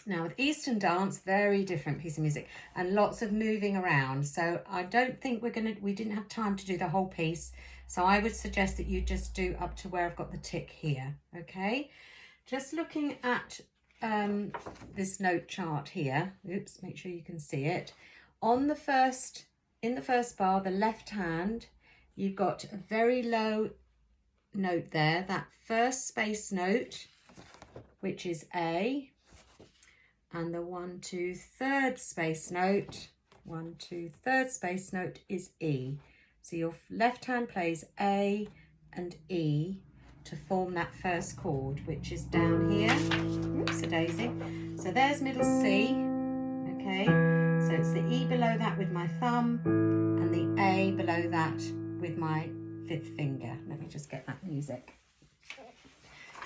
Now with Eastern Dance, very different piece of music and lots of moving around. So I don't think we didn't have time to do the whole piece. So I would suggest that you just do up to where I've got the tick here, okay? Just looking at this note chart here. Oops, make sure you can see it. In the first bar, the left hand, you've got a very low note there, that first space note, which is A, and the 1, 2, third space note, 1, 2, third space note is E. So your left hand plays A and E to form that first chord, which is down here. Oops, a daisy. So there's middle C, okay? So it's the E below that with my thumb and the A below that with my 5th finger. Let me just get that music.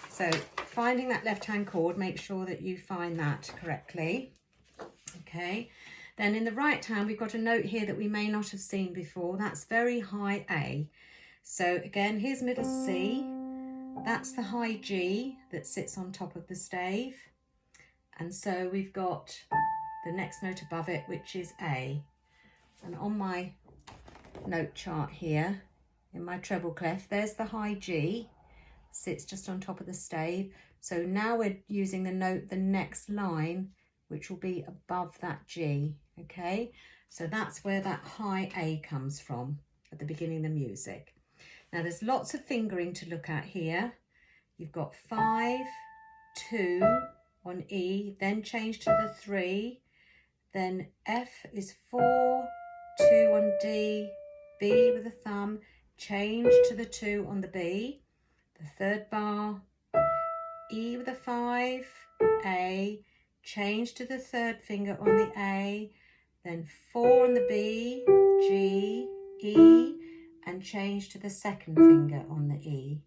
So finding that left hand chord, make sure that you find that correctly, okay? Then in the right hand, we've got a note here that we may not have seen before. That's very high A. So again, here's middle C. That's the high G that sits on top of the stave. And so we've got the next note above it, which is A. And on my note chart here, in my treble clef, there's the high G, sits just on top of the stave. So now we're using the note, the next line, which will be above that G, okay? So that's where that high A comes from at the beginning of the music. Now there's lots of fingering to look at here. You've got 5, 2 on E, then change to the 3, then F is 4, 2 on D, B with a thumb, change to the 2 on the B, the third bar, E with a 5, A, change to the third finger on the A, then 4 on the B, G, E, and change to the second finger on the E.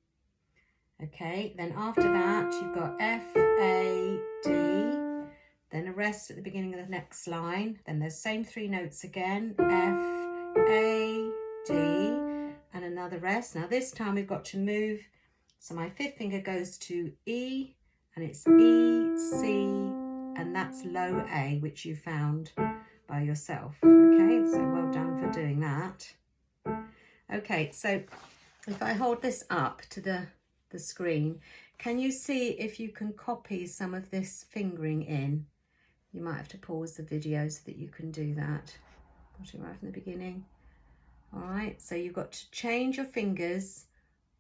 Okay, then after that you've got F, A, D, then a rest at the beginning of the next line, then those same 3 notes again, F, A, D, and another rest. Now this time we've got to move, so my 5th finger goes to E, and it's E, C, and that's low A, which you found by yourself. Okay, so well done for doing that. Okay, so if I hold this up to the screen, can you see if you can copy some of this fingering in? You might have to pause the video so that you can do that. Got it right from the beginning. All right, so you've got to change your fingers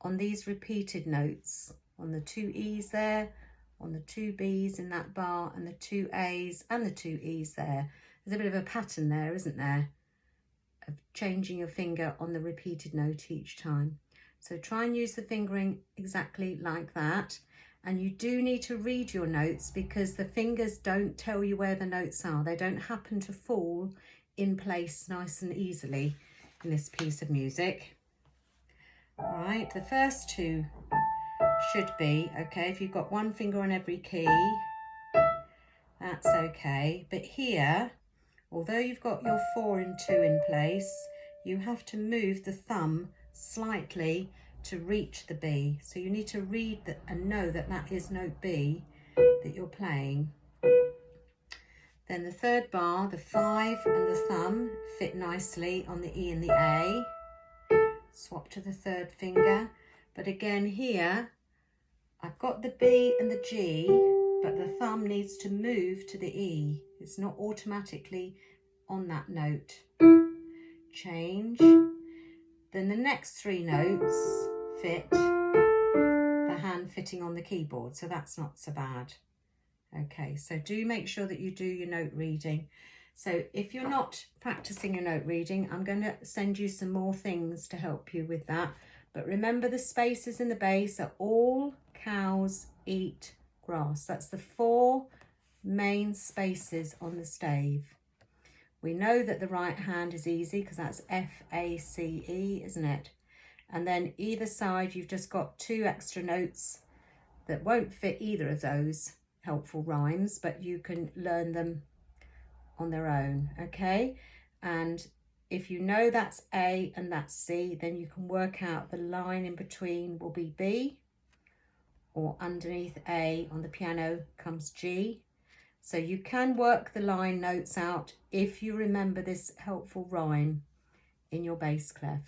on these repeated notes, on the 2 E's there, on the 2 B's in that bar, and the 2 A's and the 2 E's there. There's a bit of a pattern there, isn't there, of changing your finger on the repeated note each time. So try and use the fingering exactly like that. And you do need to read your notes because the fingers don't tell you where the notes are. They don't happen to fall in place nice and easily in this piece of music. All right, the first 2 should be okay. If you've got 1 finger on every key, that's okay. But here, although you've got your 4 and 2 in place, you have to move the thumb slightly to reach the B. So you need to read that and know that that is note B that you're playing. Then the third bar, the 5 and the thumb fit nicely on the E and the A. Swap to the third finger. But again here, I've got the B and the G, but the thumb needs to move to the E. It's not automatically on that note. Change. Then the next 3 notes fit the hand fitting on the keyboard, so that's not so bad. Okay, so do make sure that you do your note reading. So if you're not practicing your note reading, I'm going to send you some more things to help you with that. But remember, the spaces in the bass are all cows eat grass. That's the 4 main spaces on the stave. We know that the right hand is easy because that's F, A, C, E, isn't it? And then either side, you've just got 2 extra notes that won't fit either of those helpful rhymes, but you can learn them on their own, okay? And if you know that's A and that's C, then you can work out the line in between will be B, or underneath A on the piano comes G. So you can work the line notes out if you remember this helpful rhyme in your bass clef.